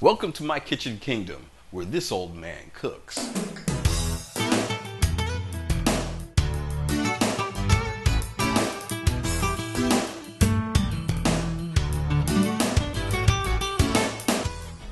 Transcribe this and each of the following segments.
Welcome to my kitchen kingdom, where this old man cooks.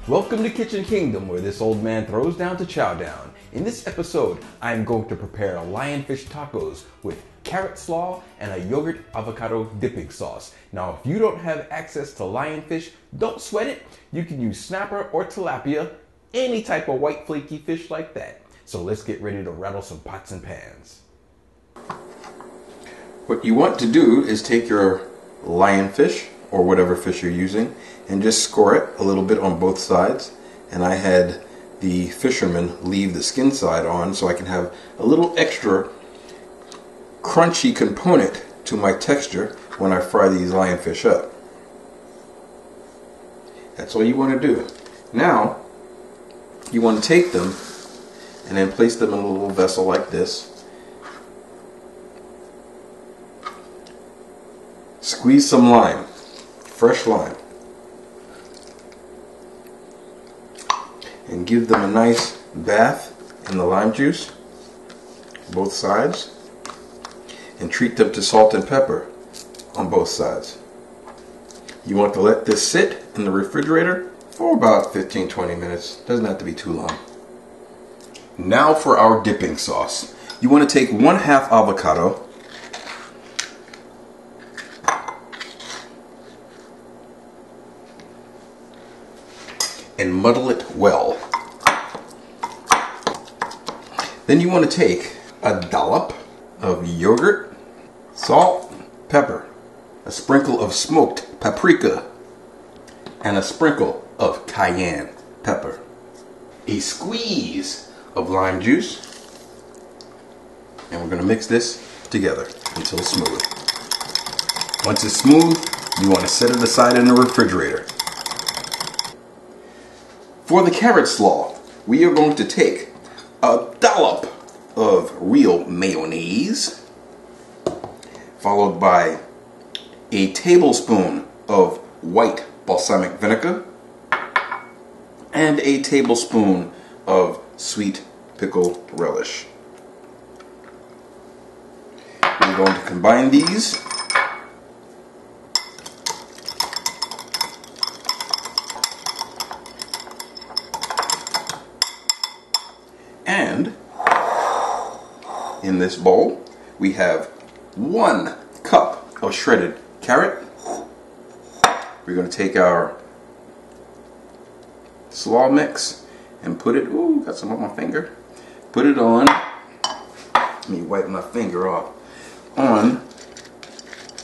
Welcome to Kitchen Kingdom, where this old man throws down to chow down. In this episode, I am going to prepare lionfish tacos with carrot slaw and a yogurt avocado dipping sauce. Now, if you don't have access to lionfish, don't sweat it. You can use snapper or tilapia, any type of white flaky fish like that. So let's get ready to rattle some pots and pans. What you want to do is take your lionfish, or whatever fish you're using, and just score it a little bit on both sides. And I had the fisherman leave the skin side on so I can have a little extra crunchy component to my texture when I fry these lionfish up. That's all you want to do. Now, you want to take them and then place them in a little vessel like this. Squeeze some lime, fresh lime, and give them a nice bath in the lime juice, both sides, and treat them to salt and pepper on both sides. You want to let this sit in the refrigerator for about 15-20 minutes. Doesn't have to be too long. Now for our dipping sauce. You want to take 1/2 avocado, and muddle it well. Then you want to take a dollop of yogurt, salt, pepper, a sprinkle of smoked paprika, and a sprinkle of cayenne pepper, a squeeze of lime juice, and we're going to mix this together until it's smooth. Once it's smooth, you want to set it aside in the refrigerator. For the carrot slaw, we are going to take a dollop of real mayonnaise, followed by a tablespoon of white balsamic vinegar, and a tablespoon of sweet pickle relish. We're going to combine these and in this bowl we have 1 cup of shredded carrot. We're going to take our slaw mix and put it, ooh, got some on my finger. Put it on, let me wipe my finger off, on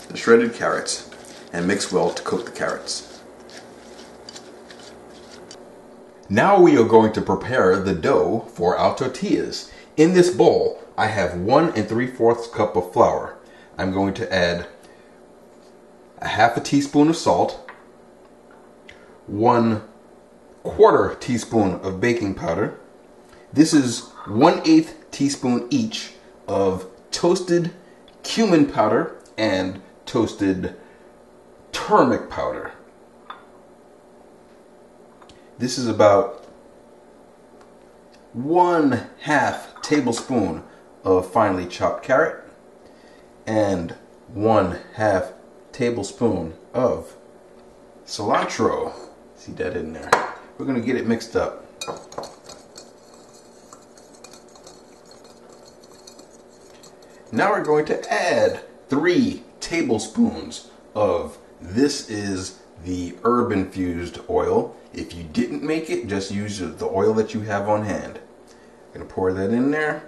the shredded carrots and mix well to coat the carrots. Now we are going to prepare the dough for our tortillas. In this bowl, I have 1 3/4 cup of flour. I'm going to add a 1/2 teaspoon of salt, 1/4 teaspoon of baking powder. This is 1/8 teaspoon each of toasted cumin powder and toasted turmeric powder. This is about 1/2 tablespoon of finely chopped carrot and 1/2 tablespoon of cilantro. See that in there? We're going to get it mixed up. Now we're going to add 3 tablespoons of, this is the herb infused oil. If you didn't make it, just use the oil that you have on hand. I'm going to pour that in there.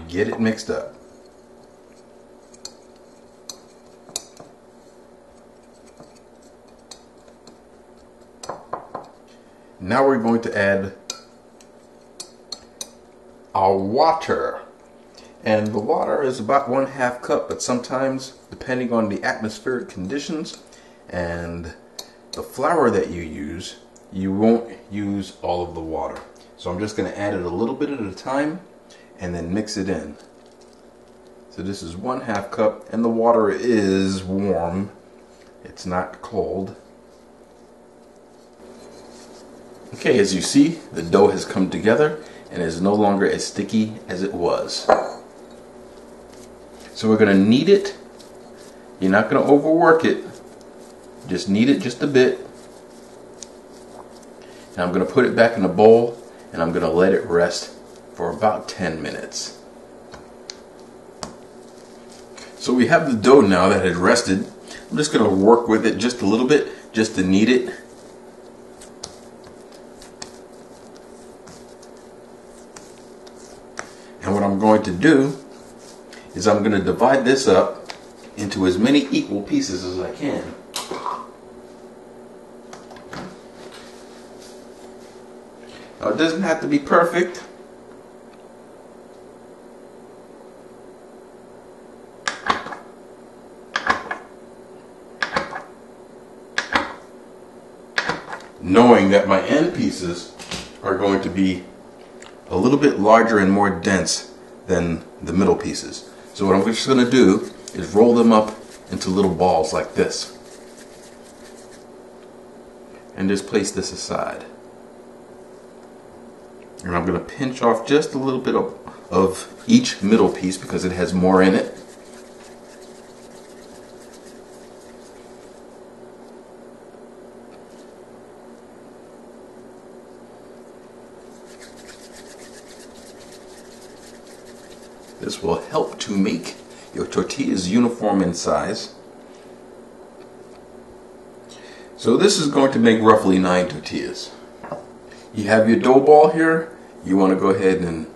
Get it mixed up. Now we're going to add our water. And the water is about 1/2 cup, but sometimes, depending on the atmospheric conditions and the flour that you use, you won't use all of the water. So I'm just going to add it a little bit at a time and then mix it in. So this is 1/2 cup, and the water is warm. It's not cold. Okay, as you see, the dough has come together and is no longer as sticky as it was. So we're going to knead it. You're not going to overwork it. Just knead it just a bit. And I'm going to put it back in a bowl and I'm going to let it rest for about 10 minutes. So we have the dough now that had rested. I'm just going to work with it just a little bit, just to knead it. And what I'm going to do is I'm going to divide this up into as many equal pieces as I can. Now it doesn't have to be perfect. Knowing that my end pieces are going to be a little bit larger and more dense than the middle pieces. So what I'm just going to do is roll them up into little balls like this. And just place this aside. And I'm going to pinch off just a little bit of each middle piece because it has more in it. This will help to make your tortillas uniform in size. So this is going to make roughly 9 tortillas. You have your dough ball here. You want to go ahead and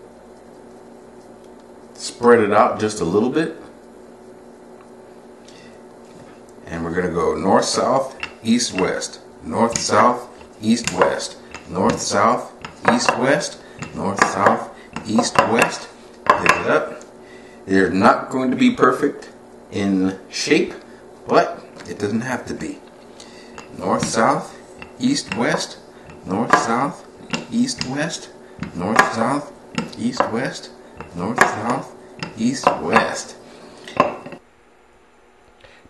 spread it out just a little bit. And we're going to go north, south, east, west. North, south, east, west. North, south, east, west. North, south, east, west. Pick it up. They're not going to be perfect in shape, but it doesn't have to be. North, south, east, west. North, south, east, west. North, south, east, west. North, south, east, west.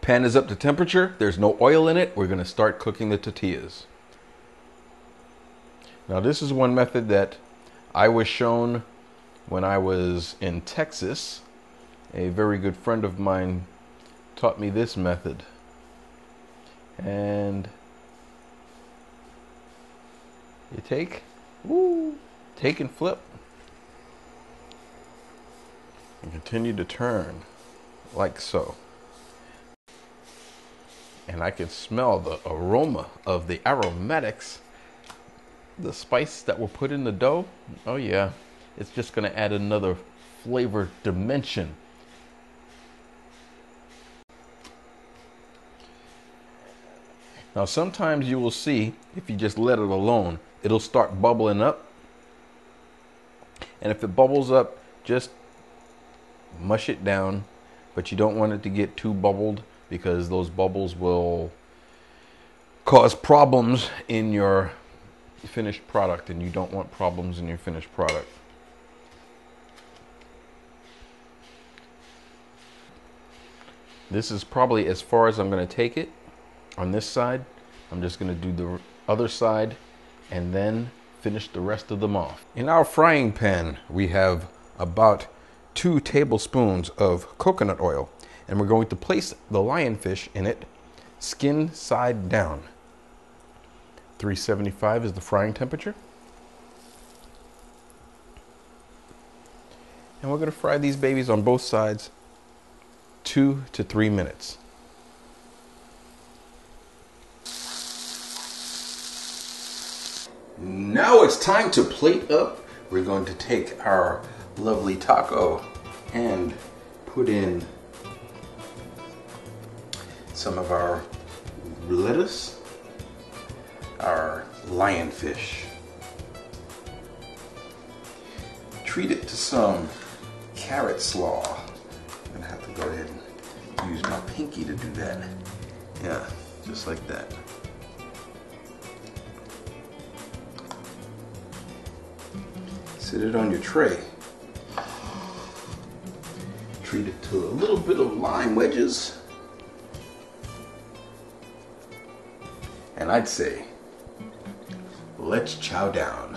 Pan is up to temperature. There's no oil in it. We're going to start cooking the tortillas. Now this is one method that I was shown when I was in Texas. A very good friend of mine taught me this method. And you take and flip. And continue to turn like so. And I can smell the aroma of the aromatics, the spice that were put in the dough. Oh yeah, it's just going to add another flavor dimension. Now sometimes you will see, if you just let it alone, it'll start bubbling up. And if it bubbles up, just mush it down. But you don't want it to get too bubbled, because those bubbles will cause problems in your finished product, and you don't want problems in your finished product. This is probably as far as I'm going to take it. On this side, I'm just going to do the other side and then finish the rest of them off. In our frying pan, we have about 2 tablespoons of coconut oil, and we're going to place the lionfish in it, skin side down. 375 is the frying temperature. And we're going to fry these babies on both sides 2 to 3 minutes. Now it's time to plate up. We're going to take our lovely taco and put in some of our lettuce, our lionfish. Treat it to some carrot slaw. I'm gonna have to go ahead and use my pinky to do that. Yeah, just like that. Sit it on your tray. Treat it to a little bit of lime wedges. And I'd say let's chow down.